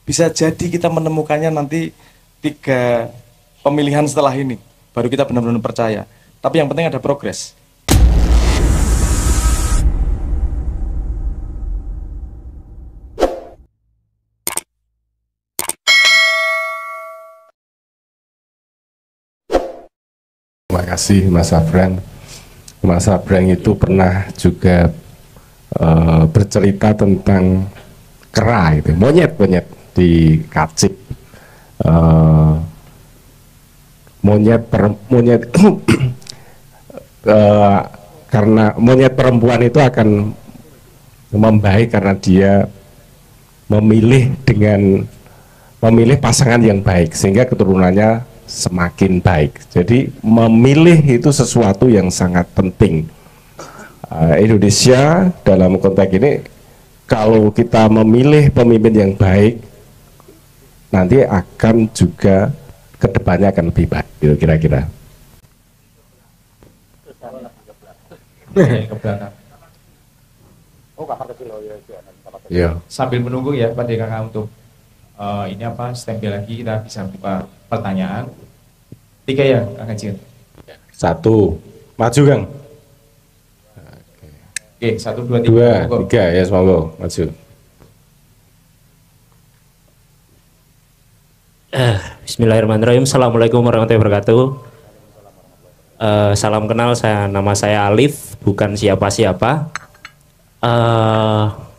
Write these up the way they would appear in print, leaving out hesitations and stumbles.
Bisa jadi kita menemukannya nanti 3 pemilihan setelah ini, baru kita benar-benar percaya. Tapi yang penting ada progres. Terima kasih Mas Afran. Mas Afran itu pernah juga bercerita tentang kera itu, monyet-monyet di Kacip. Monyet karena monyet perempuan itu akan membaik karena dia memilih pasangan yang baik sehingga keturunannya semakin baik. Jadi memilih itu sesuatu yang sangat penting. Indonesia dalam konteks ini, kalau kita memilih pemimpin yang baik, nanti akan juga kedepannya akan lebih baik, gitu kira-kira. Ya. Sambil menunggu ya Pak DKK untuk ini apa stempel lagi, kita bisa buka pertanyaan. 3 ya Kang Kecil. 1 maju Kang. Oke, 1, 2, 3. 2, 3 ya, semoga maju. Bismillahirrahmanirrahim. Assalamualaikum warahmatullahi wabarakatuh. Salam kenal, nama saya Alif, bukan siapa-siapa.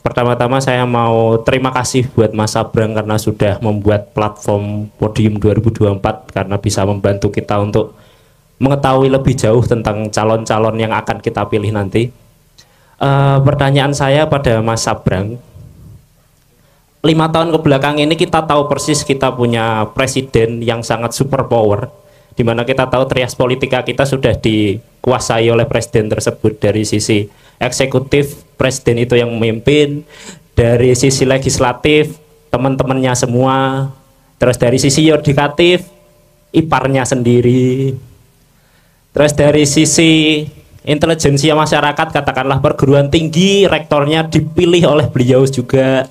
Pertama-tama saya mau terima kasih buat Mas Abrang karena sudah membuat platform Podium 2024, karena bisa membantu kita untuk mengetahui lebih jauh tentang calon-calon yang akan kita pilih nanti. Pertanyaan saya pada Mas Abrang, 5 tahun ke belakang ini kita tahu persis kita punya presiden yang sangat super power, di mana kita tahu trias politika kita sudah dikuasai oleh presiden tersebut. Dari sisi eksekutif, presiden itu yang memimpin, dari sisi legislatif, teman-temannya semua, terus dari sisi yudikatif, iparnya sendiri, terus dari sisi intelijensia masyarakat, katakanlah perguruan tinggi, rektornya dipilih oleh beliau juga.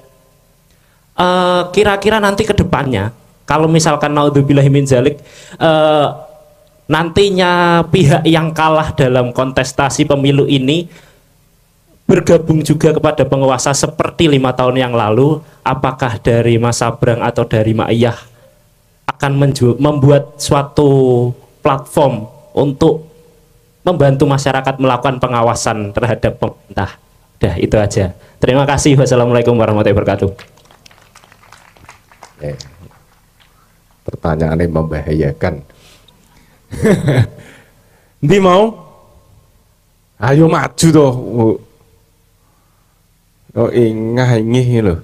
Kira-kira nanti ke depannya, kalau misalkan naudzubillahi min dzalik, nantinya pihak yang kalah dalam kontestasi pemilu ini bergabung juga kepada penguasa seperti 5 tahun yang lalu, apakah dari Mas Abrang atau dari Ma'iyah akan membuat suatu platform untuk membantu masyarakat melakukan pengawasan terhadap pemerintah? Dah, itu aja. Terima kasih. Wassalamualaikum warahmatullahi wabarakatuh. Pertanyaannya membahayakan. Ndi mau? Ayo maju toh. Oh, ingih loh.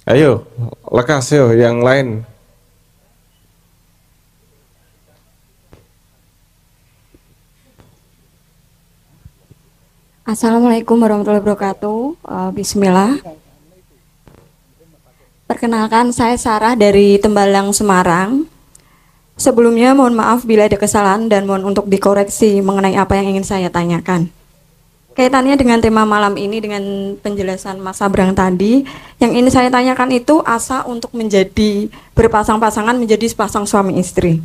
Ayo, lekas yo yang lain. Assalamualaikum warahmatullahi wabarakatuh. Bismillah. Perkenalkan, saya Sarah dari Tembalang, Semarang. Sebelumnya mohon maaf bila ada kesalahan dan mohon untuk dikoreksi mengenai apa yang ingin saya tanyakan. Kaitannya dengan tema malam ini dengan penjelasan Mas Abrang tadi, yang ingin saya tanyakan itu asa untuk menjadi berpasang-pasangan, menjadi sepasang suami istri.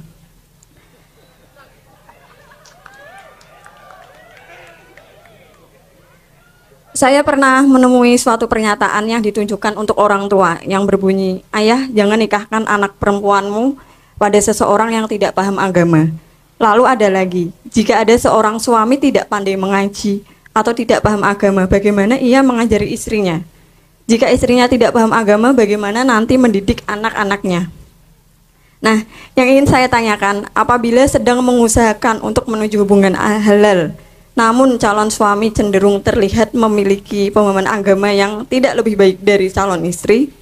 Saya pernah menemui suatu pernyataan yang ditunjukkan untuk orang tua yang berbunyi, "Ayah, jangan nikahkan anak perempuanmu pada seseorang yang tidak paham agama." Lalu ada lagi, jika ada seorang suami tidak pandai mengaji atau tidak paham agama, bagaimana ia mengajari istrinya? Jika istrinya tidak paham agama, bagaimana nanti mendidik anak-anaknya? Nah, yang ingin saya tanyakan, apabila sedang mengusahakan untuk menuju hubungan halal, namun calon suami cenderung terlihat memiliki pemahaman agama yang tidak lebih baik dari calon istri,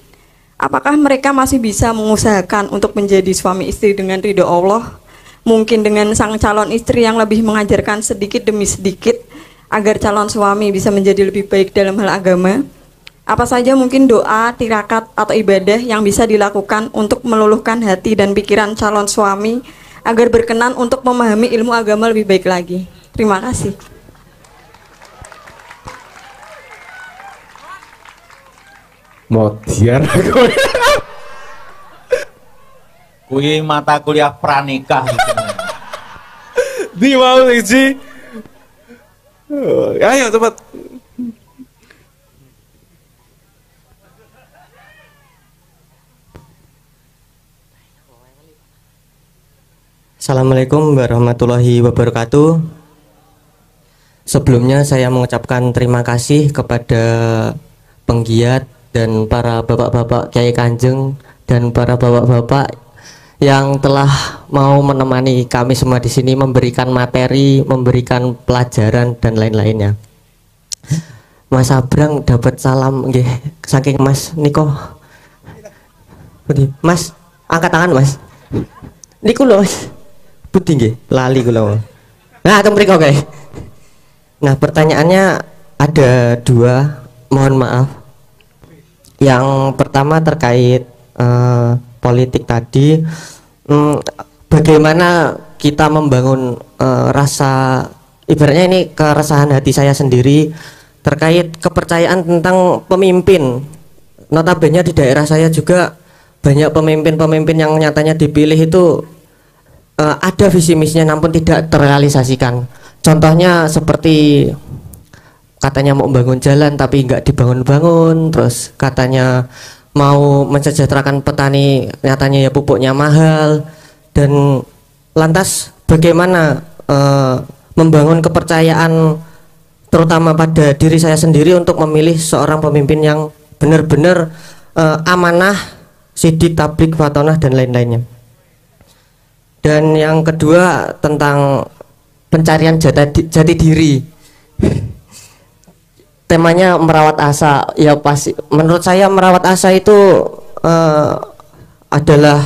apakah mereka masih bisa mengusahakan untuk menjadi suami istri dengan ridho Allah? Mungkin dengan sang calon istri yang lebih mengajarkan sedikit demi sedikit agar calon suami bisa menjadi lebih baik dalam hal agama. Apa saja mungkin doa, tirakat, atau ibadah yang bisa dilakukan untuk meluluhkan hati dan pikiran calon suami agar berkenan untuk memahami ilmu agama lebih baik lagi? Terima kasih. Modiar aku. Kuwi mata kuliah pranikah gitu. Di mau sih. Ayo cepat. Assalamualaikum warahmatullahi wabarakatuh. Sebelumnya saya mengucapkan terima kasih kepada penggiat dan para bapak-bapak Kiai Kanjeng dan para bapak-bapak yang telah mau menemani kami semua di sini, memberikan materi, memberikan pelajaran dan lain-lainnya. Mas Abrang dapat salam nggih saking Mas Niko. Mas, angkat tangan Mas. Niku lho Mas. Budi nggih, lali kula. Nah, teng mriko kae. Nah, pertanyaannya ada dua, mohon maaf. Yang pertama terkait politik tadi, bagaimana kita membangun rasa, ibaratnya ini keresahan hati saya sendiri terkait kepercayaan tentang pemimpin. Notabene di daerah saya juga banyak pemimpin-pemimpin yang nyatanya dipilih itu ada visi misinya namun tidak terrealisasikan. Contohnya seperti katanya mau membangun jalan tapi nggak dibangun-bangun, terus katanya mau mensejahterakan petani, nyatanya ya pupuknya mahal. Dan lantas bagaimana membangun kepercayaan terutama pada diri saya sendiri untuk memilih seorang pemimpin yang benar-benar amanah, sidik, tablik, fatonah dan lain-lainnya. Dan yang kedua tentang pencarian jati diri. Temanya merawat asa. Ya pasti menurut saya merawat asa itu adalah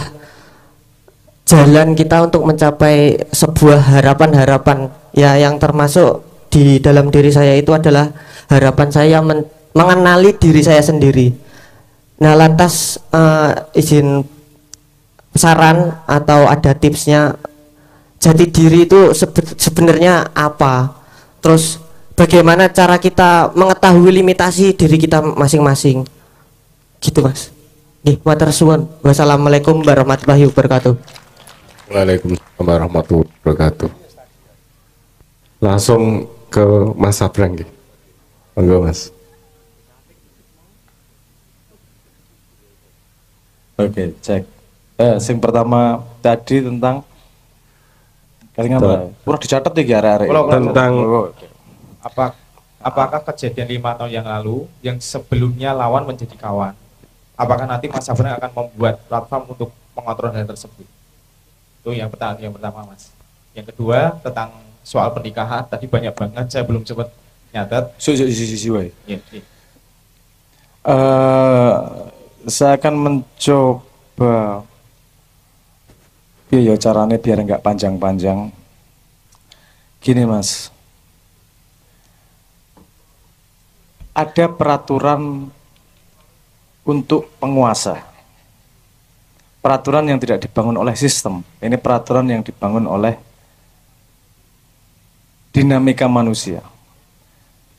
jalan kita untuk mencapai sebuah harapan-harapan. Ya, yang termasuk di dalam diri saya itu adalah harapan saya mengenali diri saya sendiri. Nah, lantas izin saran atau ada tipsnya, jati diri itu sebenarnya apa, terus bagaimana cara kita mengetahui limitasi diri kita masing-masing gitu Mas. Matur suwun. Wassalamualaikum warahmatullahi wabarakatuh. Waalaikumsalam warahmatullahi wabarakatuh. Langsung ke Mas Abrang nggih. Monggo Mas. Oke, cek. Yang pertama tadi tentang kalian apa? Kurang dicatat ya arek-arek. Tentang Apakah kejadian 5 tahun yang lalu yang sebelumnya lawan menjadi kawan, apakah nanti Mas Abrang akan membuat platform untuk mengontrol hal tersebut? Itu yang pertama Mas. Yang kedua tentang soal pernikahan, tadi banyak banget saya belum sempat nyatet. Saya akan mencoba ya caranya biar nggak panjang-panjang. Gini Mas, ada peraturan untuk penguasa, peraturan yang tidak dibangun oleh sistem. Ini peraturan yang dibangun oleh dinamika manusia.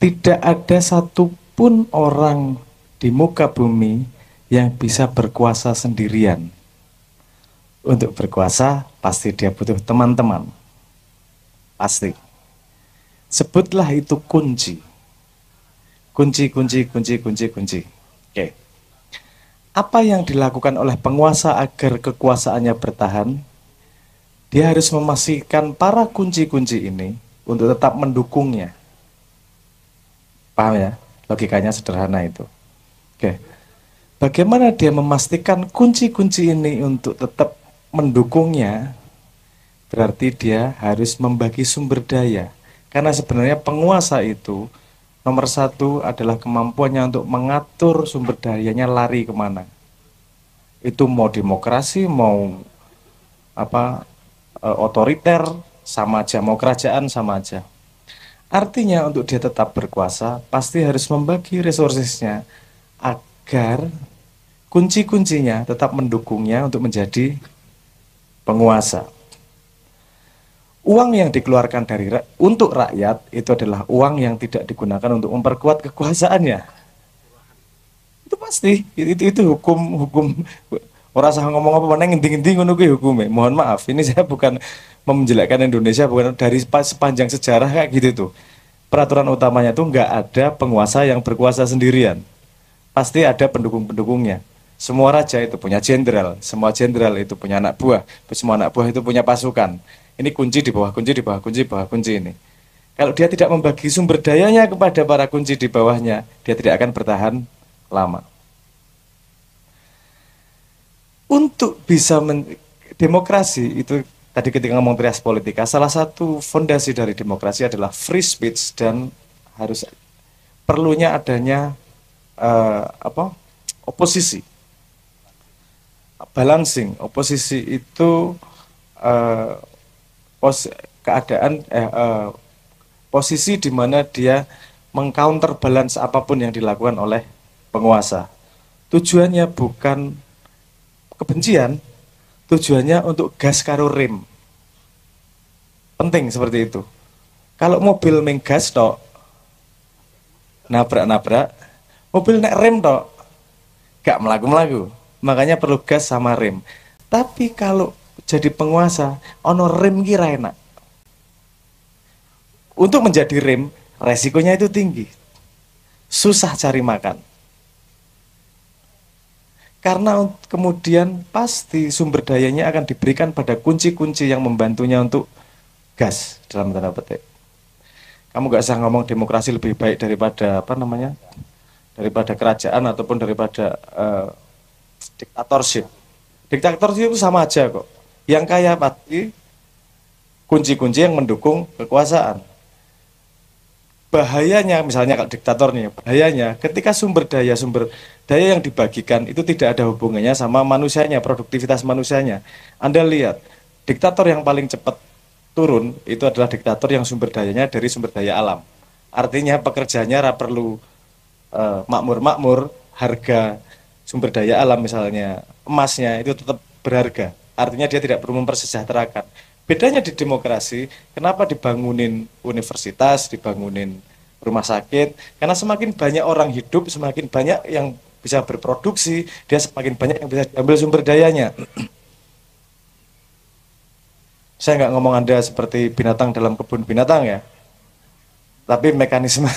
Tidak ada satupun orang di muka bumi yang bisa berkuasa sendirian. Untuk berkuasa pasti dia butuh teman-teman. Pasti. Sebutlah itu kunci. Kunci. Oke. Apa yang dilakukan oleh penguasa agar kekuasaannya bertahan? Dia harus memastikan para kunci-kunci ini untuk tetap mendukungnya. Paham ya? Logikanya sederhana itu. Oke. Bagaimana dia memastikan kunci-kunci ini untuk tetap mendukungnya? Berarti dia harus membagi sumber daya. Karena sebenarnya penguasa itu nomor satu adalah kemampuannya untuk mengatur sumber dayanya lari kemana. Itu mau demokrasi, mau otoriter, sama aja. Mau kerajaan, sama aja. Artinya untuk dia tetap berkuasa, pasti harus membagi resourcesnya agar kunci-kuncinya tetap mendukungnya untuk menjadi penguasa. Uang yang dikeluarkan untuk rakyat itu adalah uang yang tidak digunakan untuk memperkuat kekuasaannya. Itu Pasti itu hukum orang usah ngomong apa mana ngendi-ngendi ngono kuwi hukume. Mohon maaf, ini saya bukan menjelekkan Indonesia, bukan dari sepanjang sejarah kayak gitu tuh. Peraturan utamanya tuh nggak ada penguasa yang berkuasa sendirian. Pasti ada pendukung-pendukungnya. Semua raja itu punya jenderal, semua jenderal itu punya anak buah, semua anak buah itu punya pasukan. Ini kunci di bawah kunci, di bawah kunci, di bawah kunci ini. Kalau dia tidak membagi sumber dayanya kepada para kunci di bawahnya, dia tidak akan bertahan lama. Untuk bisa demokrasi itu tadi ketika ngomong trias politika, salah satu fondasi dari demokrasi adalah free speech dan harus perlunya adanya oposisi, balancing. Oposisi itu posisi di mana dia mengcounter balance apapun yang dilakukan oleh penguasa. Tujuannya bukan kebencian, tujuannya untuk gas karo rem. Penting seperti itu. Kalau mobil menggas tok, nabrak-nabrak, mobil nek rem tok, gak melaku-melaku. Makanya perlu gas sama rem. Tapi kalau jadi penguasa, ono rem kira enak. Untuk menjadi rem, resikonya itu tinggi. Susah cari makan. Karena kemudian pasti sumber dayanya akan diberikan pada kunci-kunci yang membantunya untuk gas dalam tanda petik. Kamu gak usah ngomong demokrasi lebih baik daripada daripada kerajaan ataupun daripada diktatorship. Diktatorship itu sama aja kok. Yang kaya pasti kunci-kunci yang mendukung kekuasaan. Bahayanya misalnya kalau diktator nih, bahayanya ketika sumber daya yang dibagikan itu tidak ada hubungannya sama manusianya, produktivitas manusianya. Anda lihat, diktator yang paling cepat turun itu adalah diktator yang sumber dayanya dari sumber daya alam. Artinya pekerjaannya perlu makmur, harga sumber daya alam misalnya emasnya itu tetap berharga. Artinya dia tidak perlu mempersejahterakan. Bedanya di demokrasi, kenapa dibangunin universitas, dibangunin rumah sakit? Karena semakin banyak orang hidup, semakin banyak yang bisa berproduksi, dia semakin banyak yang bisa diambil sumber dayanya. Saya nggak ngomong Anda seperti binatang dalam kebun binatang ya, tapi mekanisme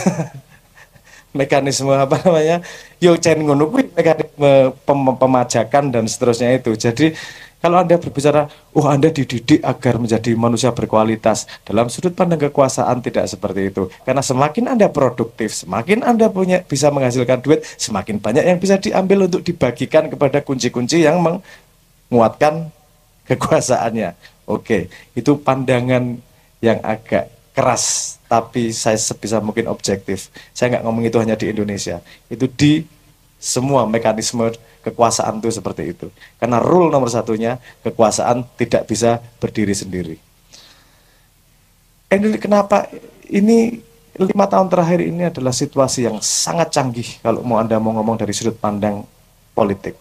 mekanisme pemajakan dan seterusnya itu. Jadi kalau Anda berbicara, Anda dididik agar menjadi manusia berkualitas. Dalam sudut pandang kekuasaan tidak seperti itu. Karena semakin Anda produktif, semakin Anda bisa menghasilkan duit, semakin banyak yang bisa diambil untuk dibagikan kepada kunci-kunci yang menguatkan kekuasaannya. Oke, itu pandangan yang agak keras, tapi saya sebisa mungkin objektif. Saya nggak ngomong itu hanya di Indonesia. Itu di semua mekanisme kekuasaan itu seperti itu. Karena rule nomor satunya, kekuasaan tidak bisa berdiri sendiri. Kenapa ini 5 tahun terakhir ini adalah situasi yang sangat canggih kalau Anda mau ngomong dari sudut pandang politik.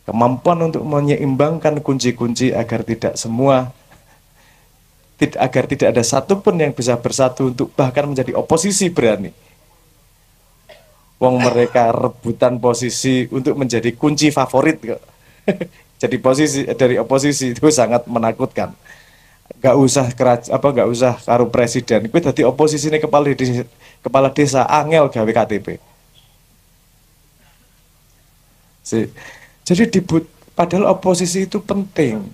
Kemampuan untuk menyeimbangkan kunci-kunci agar tidak ada satupun yang bisa bersatu untuk bahkan menjadi oposisi berani. Wong mereka rebutan posisi untuk menjadi kunci favorit kok. Jadi posisi dari oposisi itu sangat menakutkan. Gak usah gak usah karo presiden. Kuwi dadi oposisi ini kepala desa angel gawe KTP. Jadi padahal oposisi itu penting.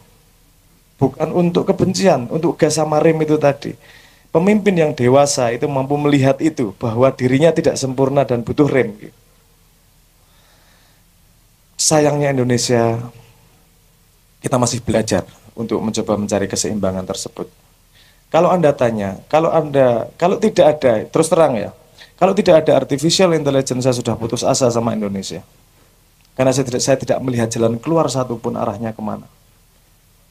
Bukan untuk kebencian, untuk gas sama rem itu tadi. Pemimpin yang dewasa itu mampu melihat itu, bahwa dirinya tidak sempurna dan butuh rem. Sayangnya Indonesia, kita masih belajar untuk mencoba mencari keseimbangan tersebut. Kalau Anda tanya, kalau tidak ada, terus terang ya, kalau tidak ada artificial intelligence, saya sudah putus asa sama Indonesia. Karena saya tidak melihat jalan keluar satupun arahnya kemana.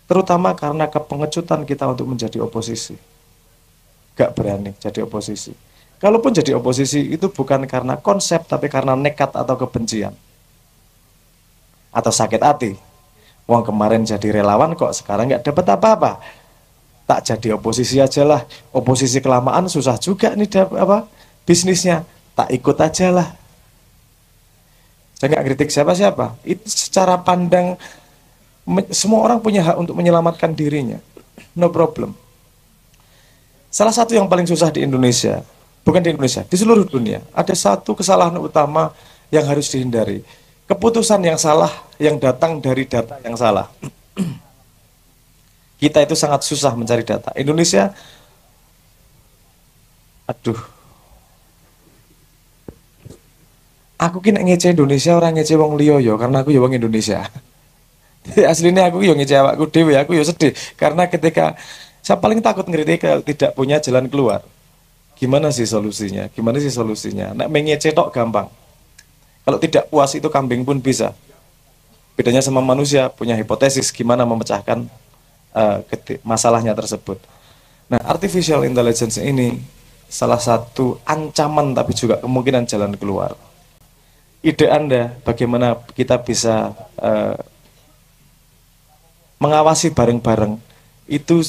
Terutama karena kepengecutan kita untuk menjadi oposisi. Gak berani jadi oposisi. Kalaupun jadi oposisi itu bukan karena konsep, tapi karena nekat atau kebencian. Atau sakit hati. Wong kemarin jadi relawan kok sekarang gak dapat apa-apa. Tak jadi oposisi aja lah. Oposisi kelamaan susah juga nih bisnisnya. Tak ikut aja lah. Saya nggak kritik siapa-siapa. Itu secara pandang semua orang punya hak untuk menyelamatkan dirinya. No problem. Salah satu yang paling susah di Indonesia, bukan di Indonesia, di seluruh dunia, ada satu kesalahan utama yang harus dihindari. Keputusan yang salah yang datang dari data yang salah. Kita itu sangat susah mencari data. Indonesia, aduh, aku kini ngece Indonesia, orang ngece wong liya ya, karena aku ya wong Indonesia. Aslinya aku yo ngece awakku dhewe, aku yo sedih karena ketika saya paling takut ngeritik kalau tidak punya jalan keluar. Gimana sih solusinya? Gimana sih solusinya? Nek mengece tok gampang. Kalau tidak puas itu kambing pun bisa. Bedanya sama manusia punya hipotesis gimana memecahkan masalahnya tersebut. Nah, artificial intelligence ini salah satu ancaman tapi juga kemungkinan jalan keluar. Ide Anda bagaimana kita bisa mengawasi bareng-bareng itu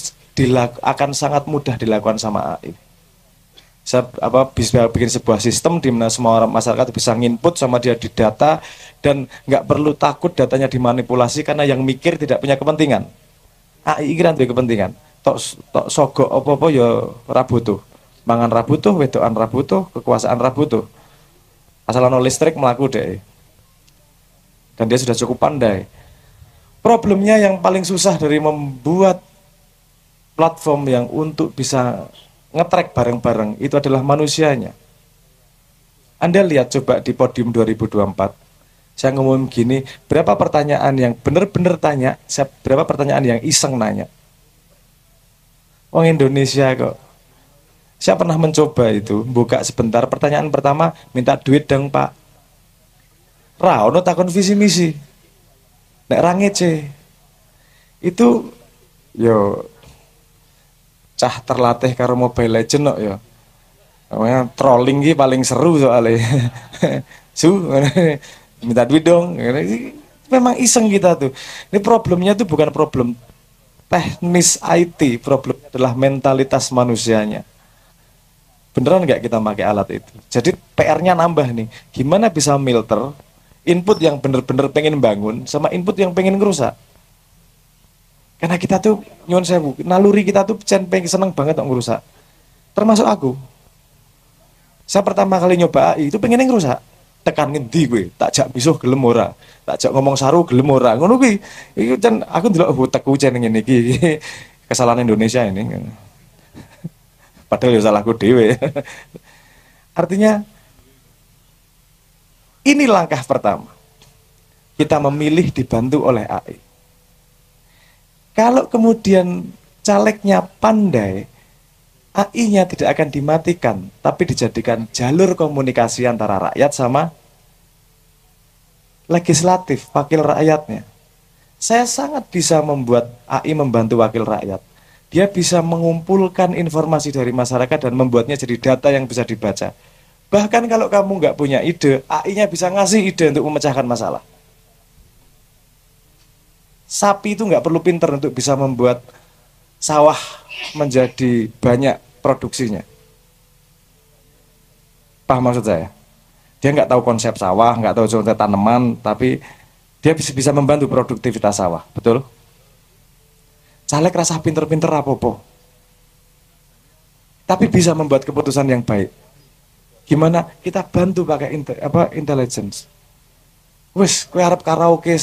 akan sangat mudah dilakukan sama AI. Saya bisa bikin sebuah sistem di mana semua orang masyarakat bisa nginput sama dia di data dan nggak perlu takut datanya dimanipulasi karena yang mikir tidak punya kepentingan. AI kira punya kepentingan. Tok sogok apa-apa ya rabutuh. Mangan rabutuh, wedokan rabutuh, kekuasaan rabutuh. Asal ono listrik melaku deh. Dan dia sudah cukup pandai. Problemnya yang paling susah dari membuat platform yang untuk bisa nge-track bareng-bareng itu adalah manusianya. Anda lihat coba di podium 2024. Saya ngomong gini, berapa pertanyaan yang benar-benar tanya, berapa pertanyaan yang iseng nanya. Orang Indonesia kok. Saya pernah mencoba itu, buka sebentar, pertanyaan pertama, minta duit dong Pak. Ono takon visi misi. Nek ra ngece. Itu yo cah terlatih karo Mobile Legend kok ya. Namanya trolling ki paling seru soalnya. Minta duit dong. Memang iseng kita tuh. Ini problemnya tuh bukan problem teknis IT, problemnya adalah mentalitas manusianya. Beneran nggak kita pakai alat itu? Jadi PR-nya nambah nih. Gimana bisa filter input yang bener-bener pengen bangun sama input yang pengen ngerusak? Karena kita tuh nyuwun sewu, naluri kita tuh pengen seneng banget untuk ngerusak. Termasuk aku. Saya pertama kali nyoba AI itu pengen ngerusak. Tekan ngendi gue, tak jak misuh gelem ora, tak jak ngomong saru gelem ora. Ngono kuwi. Iku jan aku ndelok teku jan ngene iki. Kesalahan Indonesia ini. Padahal ya salahku dhewe. Artinya ini langkah pertama. Kita memilih dibantu oleh AI. Kalau kemudian calegnya pandai, AI-nya tidak akan dimatikan, tapi dijadikan jalur komunikasi antara rakyat sama legislatif, wakil rakyatnya. Saya sangat bisa membuat AI membantu wakil rakyat. Dia bisa mengumpulkan informasi dari masyarakat dan membuatnya jadi data yang bisa dibaca. Bahkan kalau kamu nggak punya ide, AI-nya bisa ngasih ide untuk memecahkan masalah. Sapi itu nggak perlu pinter untuk bisa membuat sawah menjadi banyak produksinya. Paham maksud saya? Dia nggak tahu konsep sawah, nggak tahu konsep tanaman, tapi dia bisa membantu produktivitas sawah, betul? Caleg rasa pinter-pinter apa-apa, tapi bisa membuat keputusan yang baik. Gimana kita bantu pakai intelligence? Wes, kowe arep karaoke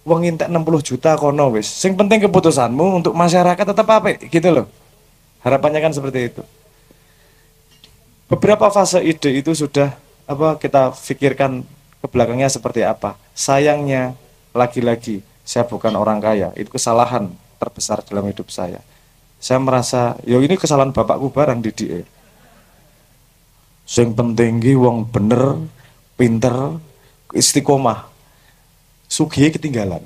wong entek 60 juta kono wis. Sing penting keputusanmu untuk masyarakat tetap apik gitu loh. Harapannya kan seperti itu. Beberapa fase ide itu sudah kita pikirkan ke belakangnya seperti apa. Sayangnya lagi-lagi saya bukan orang kaya. Itu kesalahan terbesar dalam hidup saya. Saya merasa, yo ini kesalahan bapakku barang di DE. Sing penting ki wong bener, pinter, istiqomah. Sugih ketinggalan.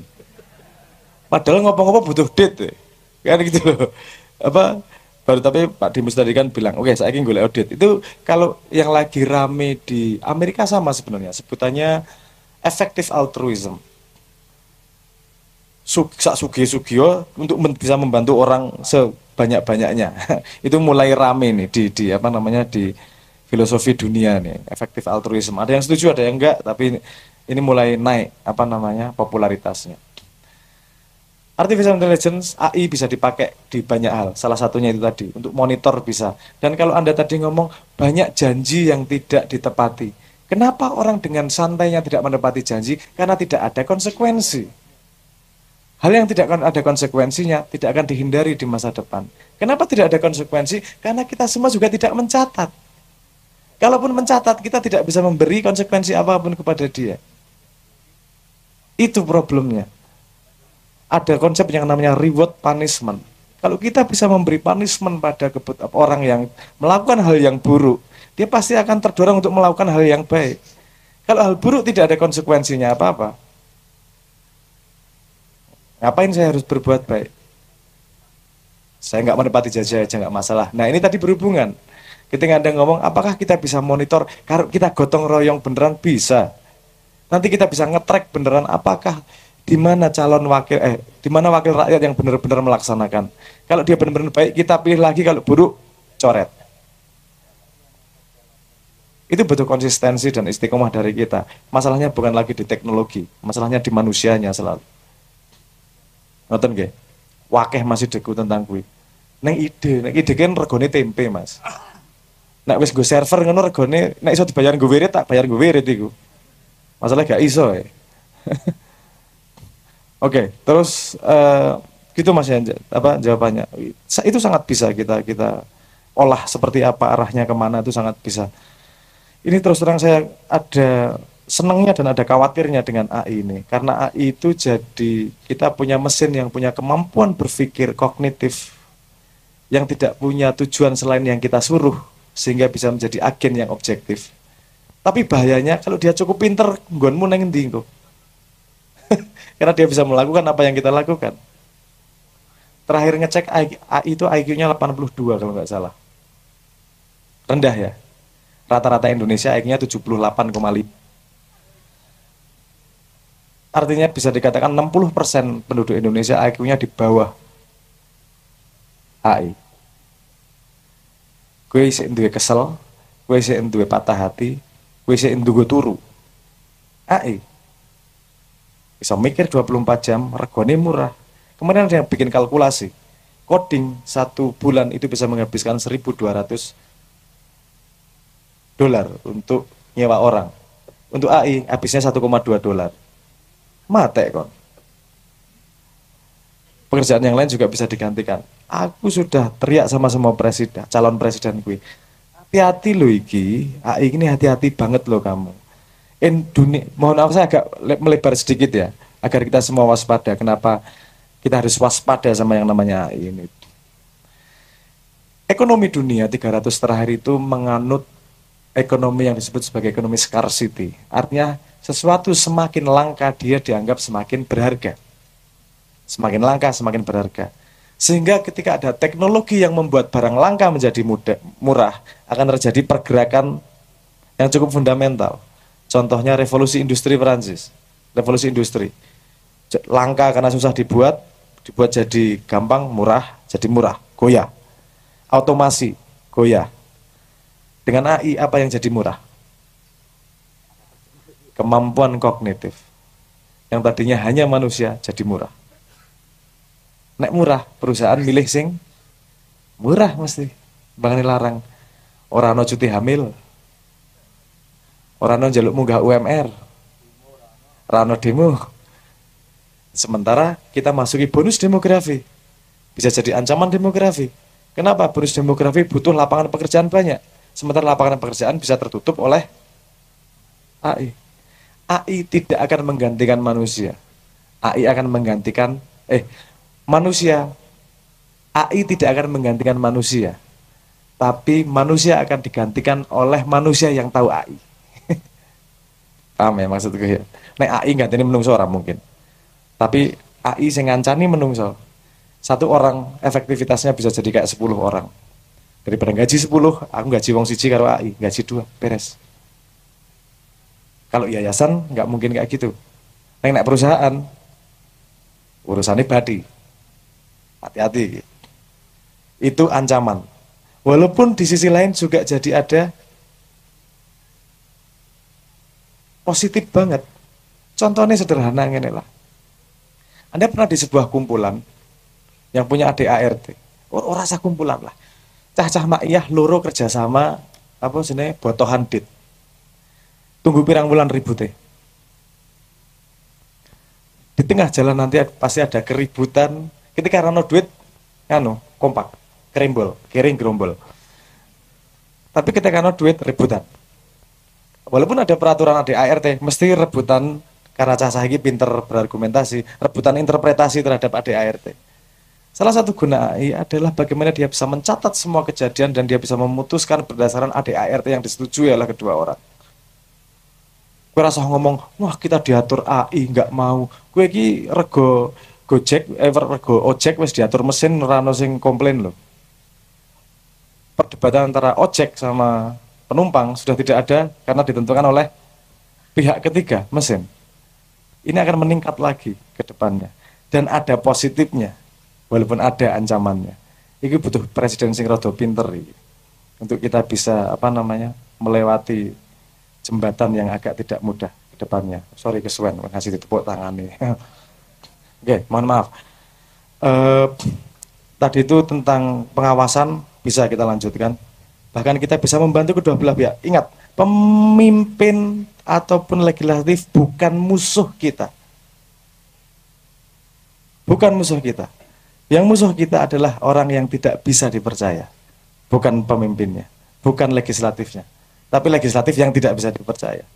Padahal ngopo-ngopo butuh duit. Kan gitu loh. Baru tapi Pak Dimus tadi kan bilang, oke, saya ingin golek audit. Itu kalau yang lagi rame di Amerika sama sebenarnya, sebutannya effective altruism. Sak sugih-sugih untuk bisa membantu orang sebanyak-banyaknya. Itu mulai rame nih di filosofi dunia nih, effective altruism. Ada yang setuju, ada yang enggak, tapi Ini mulai naik apa namanya popularitasnya. Artificial Intelligence AI bisa dipakai di banyak hal. Salah satunya itu tadi untuk monitor bisa. Dan kalau Anda tadi ngomong banyak janji yang tidak ditepati. Kenapa orang dengan santainya tidak menepati janji? Karena tidak ada konsekuensi. Hal yang tidak akan ada konsekuensinya tidak akan dihindari di masa depan. Kenapa tidak ada konsekuensi? Karena kita semua juga tidak mencatat. Kalaupun mencatat, kita tidak bisa memberi konsekuensi apapun kepada dia. Itu problemnya. Ada konsep yang namanya reward punishment. Kalau kita bisa memberi punishment pada orang yang melakukan hal yang buruk, dia pasti akan terdorong untuk melakukan hal yang baik. Kalau hal buruk tidak ada konsekuensinya apa-apa, ngapain saya harus berbuat baik? Saya nggak menepati janji aja nggak masalah. Nah ini tadi berhubungan. Ketika Anda ngomong, apakah kita bisa monitor? Kalau kita gotong royong beneran bisa. Nanti kita bisa nge-track beneran apakah di mana di mana wakil rakyat yang benar-benar melaksanakan. Kalau dia benar-benar baik, kita pilih lagi. Kalau buruk, coret. Itu butuh konsistensi dan istiqomah dari kita. Masalahnya bukan lagi di teknologi, masalahnya di manusianya selalu. Nonton nggih? Wakeh masih deku tentang kuwi. Nek ide kan regane tempe, Mas. Nek wis nggo server ngono regane nek iso dibayar nggo wirid tak bayar nggo wirid iku. Masalahnya gak iso ya. Oke, terus gitu Mas ya, jawabannya. Itu sangat bisa kita olah seperti apa arahnya kemana itu sangat bisa. Ini terus terang saya ada senangnya dan ada khawatirnya dengan AI ini. Karena AI itu jadi kita punya mesin yang punya kemampuan berpikir kognitif yang tidak punya tujuan selain yang kita suruh sehingga bisa menjadi agen yang objektif. Tapi bahayanya kalau dia cukup pinter, nggonmu nang endi engko. Karena dia bisa melakukan apa yang kita lakukan. Terakhir ngecek AI itu IQ-nya 82 kalau nggak salah. Rendah ya. Rata-rata Indonesia IQ-nya 78,5. Artinya bisa dikatakan 60% penduduk Indonesia IQ-nya di bawah AI. Gue isih duwe kesel, gue isih duwe patah hati, gue isih duwe turu. AI bisa mikir 24 jam, regane murah. Kemudian ada yang bikin kalkulasi. Coding 1 bulan itu bisa menghabiskan $1.200 untuk nyewa orang. Untuk AI habisnya $1,2. Mate kon. Pekerjaan yang lain juga bisa digantikan. Aku sudah teriak sama semua presiden, calon presiden gue. Hati-hati lo iki, AI ini hati-hati banget lo kamu. Mohon maaf saya agak melebar sedikit ya, agar kita semua waspada. Kenapa kita harus waspada sama yang namanya AI ini? Ekonomi dunia 300 terakhir itu menganut ekonomi yang disebut sebagai ekonomi scarcity. Artinya sesuatu semakin langka dia dianggap semakin berharga. Semakin langka semakin berharga. Sehingga ketika ada teknologi yang membuat barang langka menjadi murah, akan terjadi pergerakan yang cukup fundamental. Contohnya revolusi industri Perancis. Revolusi industri. Langka karena susah dibuat jadi gampang, murah, jadi murah, goyah. Otomasi, goyah. Dengan AI apa yang jadi murah? Kemampuan kognitif. Yang tadinya hanya manusia jadi murah. Nek murah, perusahaan milih sing murah mesti. Bangane larang. Ora ana cuti hamil. Ora ana njaluk munggah UMR. Ora ana demo. Sementara kita masuki bonus demografi. Bisa jadi ancaman demografi. Kenapa? Bonus demografi butuh lapangan pekerjaan banyak. Sementara lapangan pekerjaan bisa tertutup oleh AI. AI tidak akan menggantikan manusia. AI akan menggantikan manusia. AI tidak akan menggantikan manusia. Tapi manusia akan digantikan oleh manusia yang tahu AI. Paham ya maksudku ya? Nek AI gantinya menungso orang mungkin. Tapi AI sing ngancani menungso. 1 orang efektivitasnya bisa jadi kayak 10 orang. Daripada gaji 10, aku gaji wong siji karo AI, gaji 2, beres. Kalau yayasan nggak mungkin kayak gitu. Nek perusahaan urusannya badi. Hati-hati. Itu ancaman. Walaupun di sisi lain juga jadi ada positif banget. Contohnya sederhana ngene lah. Anda pernah di sebuah kumpulan yang punya adik ART. Ora rasa kumpulan lah. Cah-cah maiyah loro kerjasama apa sini botohan dit. Tunggu pirang bulan ribut. Di tengah jalan nanti pasti ada keributan. Ketika rano duit, kompak, kerimbol, kiring gerombol. Tapi ketika rano duit ributan. Walaupun ada peraturan ADART, mesti rebutan karena cah saiki pinter berargumentasi, rebutan interpretasi terhadap ADART. Salah satu guna AI adalah bagaimana dia bisa mencatat semua kejadian dan dia bisa memutuskan berdasarkan ADART yang disetujui oleh kedua orang. Gue rasa ngomong, wah kita diatur AI, nggak mau. Gue ki rego Gojek, rego ojek wis diatur mesin, rano sing komplain loh. Perdebatan antara ojek sama penumpang sudah tidak ada karena ditentukan oleh pihak ketiga, mesin. Ini akan meningkat lagi ke depannya. Dan ada positifnya, walaupun ada ancamannya. Ini butuh presiden sing rada pinter iki. Untuk kita bisa melewati jembatan yang agak tidak mudah ke depannya. Sorry kesuwen, ngasih ditepuk tangan nih. Oke, mohon maaf. Tadi itu tentang pengawasan bisa kita lanjutkan. Bahkan kita bisa membantu kedua belah pihak. Ingat, pemimpin ataupun legislatif bukan musuh kita. Bukan musuh kita. Yang musuh kita adalah orang yang tidak bisa dipercaya. Bukan pemimpinnya, bukan legislatifnya. Tapi legislatif yang tidak bisa dipercaya.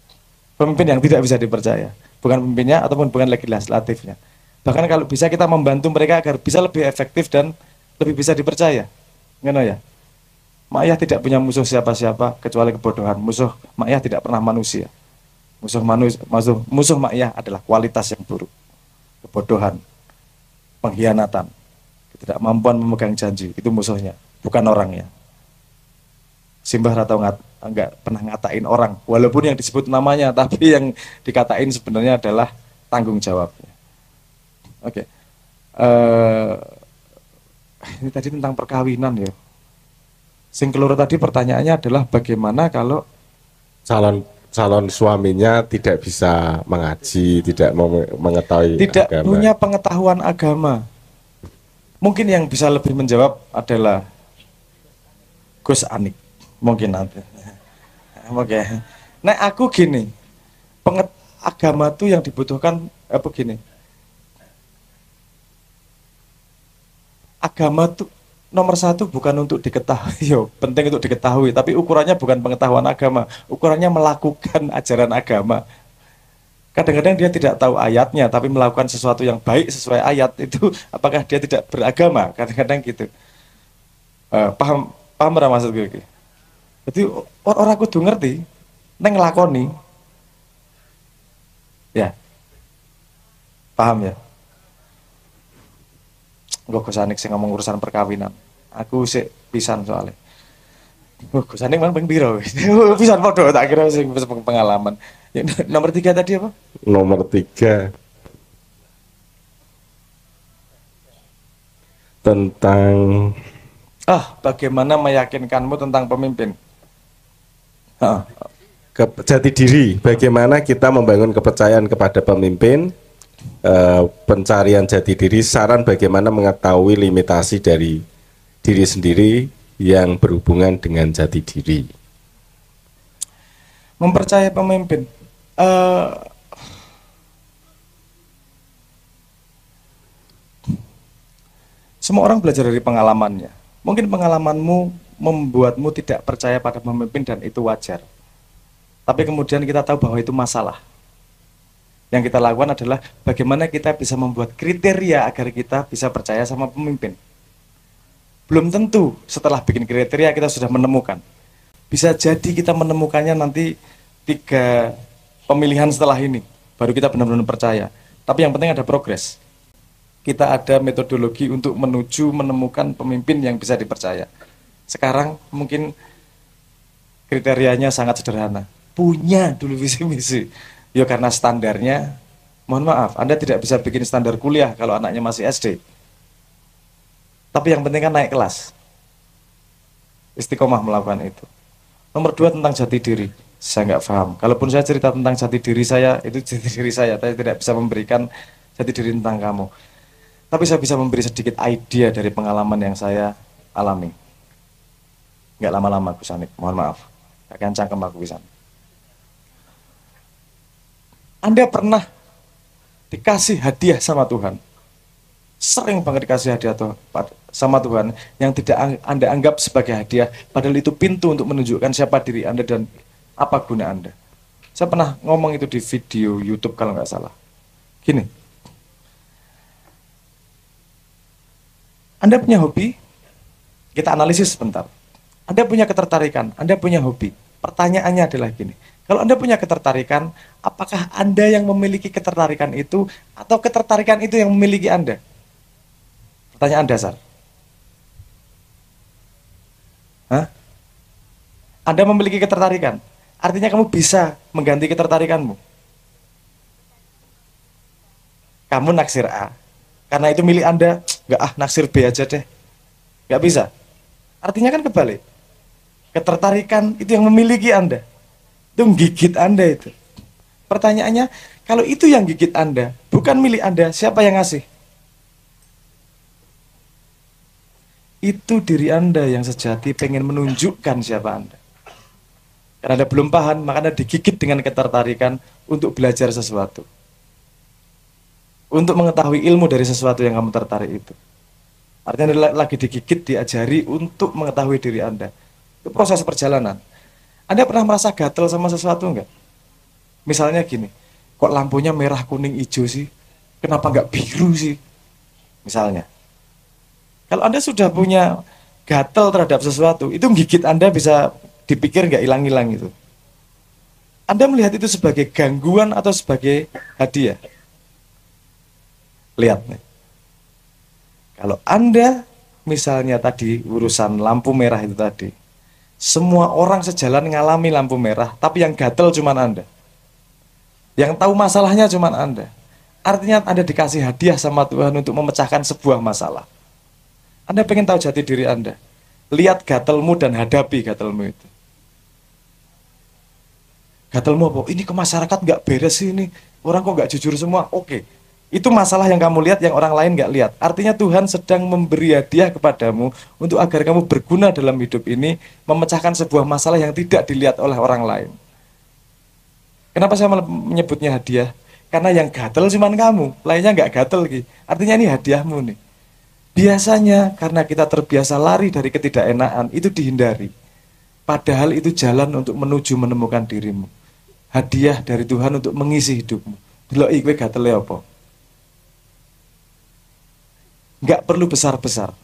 Pemimpin yang tidak bisa dipercaya. Bukan pemimpinnya ataupun bukan legislatifnya. Bahkan kalau bisa kita membantu mereka agar bisa lebih efektif dan lebih bisa dipercaya. Ngono ya. Makyah tidak punya musuh siapa-siapa kecuali kebodohan. Musuh Makyah tidak pernah manusia. Musuh Makyah adalah kualitas yang buruk. Kebodohan, pengkhianatan, ketidakmampuan memegang janji. Itu musuhnya, bukan orangnya. Simbah atau nggak pernah ngatain orang, walaupun yang disebut namanya, tapi yang dikatain sebenarnya adalah tanggung jawabnya. Oke. Ini tadi tentang perkawinan ya. Sing keloro tadi pertanyaannya adalah bagaimana kalau calon suaminya tidak bisa mengaji, tidak mengetahui tidak agama. punya pengetahuan agama. Mungkin yang bisa lebih menjawab adalah Gus Anik. Mungkin nanti. Oke. Nah, aku gini. Agama tuh yang dibutuhkan apa gini? Agama tuh nomor satu bukan untuk diketahui, penting untuk diketahui, tapi ukurannya bukan pengetahuan agama, ukurannya melakukan ajaran agama. Kadang-kadang dia tidak tahu ayatnya, tapi melakukan sesuatu yang baik sesuai ayat itu, apakah dia tidak beragama? Kadang-kadang gitu. Paham ora maksud gue? Jadi orang kudu ngerti, neng nglakoni. Ya. Paham ya? Gue Sanik sing ngomong urusan perkawinan. Aku sik pisan soalnya. Gue Sanik mang ping piro? Pisan podo tak kira sing pengalaman. Nomor 3 tadi apa? Nomor 3 tentang bagaimana meyakinkanmu tentang pemimpin? Jati diri, bagaimana kita membangun kepercayaan kepada pemimpin, pencarian jati diri, saran bagaimana mengetahui limitasi dari diri sendiri yang berhubungan dengan jati diri. Mempercayai pemimpin, semua orang belajar dari pengalamannya. Mungkin pengalamanmu membuatmu tidak percaya pada pemimpin dan itu wajar. Tapi kemudian kita tahu bahwa itu masalah. Yang kita lakukan adalah bagaimana kita bisa membuat kriteria agar kita bisa percaya sama pemimpin. Belum tentu setelah bikin kriteria kita sudah menemukan. Bisa jadi kita menemukannya nanti 3 pemilihan setelah ini, baru kita benar-benar percaya. Tapi yang penting ada progres. Kita ada metodologi untuk menemukan pemimpin yang bisa dipercaya. Sekarang mungkin kriterianya sangat sederhana. Punya dulu visi misi. Ya karena standarnya, mohon maaf, Anda tidak bisa bikin standar kuliah kalau anaknya masih SD. Tapi yang penting kan naik kelas. Istiqomah melakukan itu. Nomor 2 tentang jati diri. Saya nggak paham. Kalaupun saya cerita tentang jati diri saya, itu jati diri saya. Saya tidak bisa memberikan jati diri tentang kamu. Tapi saya bisa memberi sedikit idea dari pengalaman yang saya alami. Nggak lama-lama, Gus Anik. Mohon maaf. Kakek cangkem aku bisa. Anda pernah dikasih hadiah sama Tuhan? Sering banget dikasih hadiah sama Tuhan yang tidak Anda anggap sebagai hadiah, padahal itu pintu untuk menunjukkan siapa diri Anda dan apa guna Anda. Saya pernah ngomong itu di video YouTube kalau nggak salah. Gini, Anda punya hobi, kita analisis sebentar. Anda punya ketertarikan, Anda punya hobi. Pertanyaannya adalah gini, kalau Anda punya ketertarikan, apakah Anda yang memiliki ketertarikan itu atau ketertarikan itu yang memiliki Anda? Pertanyaan dasar. Hah? Anda memiliki ketertarikan, artinya kamu bisa mengganti ketertarikanmu. Kamu naksir A, karena itu milik Anda, nggak naksir B aja deh. Nggak bisa. Artinya kan kebalik. Ketertarikan itu yang memiliki Anda. Itu menggigit Anda itu. Pertanyaannya, kalau itu yang gigit Anda, bukan milik Anda, siapa yang ngasih? Itu diri Anda yang sejati pengen menunjukkan siapa Anda. Karena Anda belum paham, maka Anda digigit dengan ketertarikan untuk belajar sesuatu. Untuk mengetahui ilmu dari sesuatu yang kamu tertarik itu. Artinya Anda lagi digigit, diajari untuk mengetahui diri Anda. Itu proses perjalanan. Anda pernah merasa gatel sama sesuatu enggak? Misalnya gini, kok lampunya merah, kuning, hijau sih? Kenapa enggak biru sih? Misalnya. Kalau Anda sudah punya gatel terhadap sesuatu, itu menggigit Anda bisa dipikir nggak hilang-hilang itu. Anda melihat itu sebagai gangguan atau sebagai hadiah? Lihat nih. Kalau Anda misalnya tadi urusan lampu merah itu tadi, semua orang sejalan ngalami lampu merah, tapi yang gatel cuma Anda. Yang tahu masalahnya cuma Anda. Artinya Anda dikasih hadiah sama Tuhan untuk memecahkan sebuah masalah. Anda pengen tahu jati diri Anda. Lihat gatelmu dan hadapi gatelmu itu. Gatelmu apa? Ini ke masyarakat nggak beres sih ini. Orang kok nggak jujur semua? Oke. Itu masalah yang kamu lihat yang orang lain nggak lihat. Artinya Tuhan sedang memberi hadiah kepadamu untuk agar kamu berguna dalam hidup ini, memecahkan sebuah masalah yang tidak dilihat oleh orang lain. Kenapa saya menyebutnya hadiah? Karena yang gatel cuma kamu, lainnya nggak gatel lagi. Artinya ini hadiahmu nih. Biasanya karena kita terbiasa lari dari ketidakenaan, itu dihindari. Padahal itu jalan untuk menuju menemukan dirimu. Hadiah dari Tuhan untuk mengisi hidupmu. Delok iki kowe gatele apa? Enggak perlu besar-besar.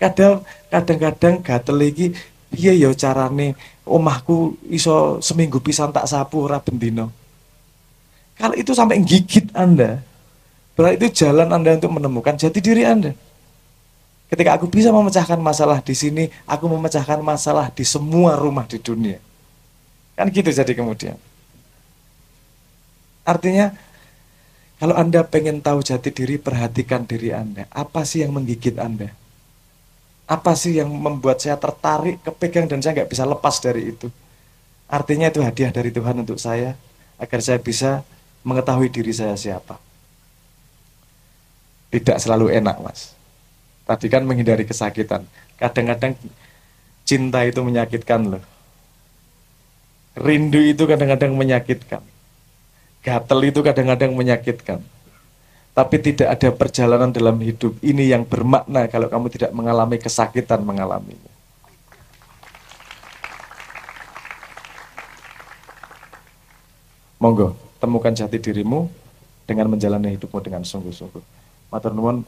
Kadang-kadang gatel iki piye ya carane omahku iso seminggu pisan tak sapu ora bendino. Kalau itu sampai gigit Anda, berarti itu jalan Anda untuk menemukan jati diri Anda. Ketika aku bisa memecahkan masalah di sini, aku memecahkan masalah di semua rumah di dunia. Kan gitu jadi kemudian. Artinya, kalau Anda pengen tahu jati diri, perhatikan diri Anda. Apa sih yang menggigit Anda? Apa sih yang membuat saya tertarik, kepegang, dan saya nggak bisa lepas dari itu? Artinya itu hadiah dari Tuhan untuk saya, agar saya bisa mengetahui diri saya siapa. Tidak selalu enak, Mas. Tadi kan menghindari kesakitan. Kadang-kadang cinta itu menyakitkan loh. Rindu itu kadang-kadang menyakitkan. Gatel itu kadang-kadang menyakitkan. Tapi tidak ada perjalanan dalam hidup ini yang bermakna kalau kamu tidak mengalami kesakitan mengalaminya. Monggo, temukan jati dirimu dengan menjalani hidupmu dengan sungguh-sungguh. Matur nuwun.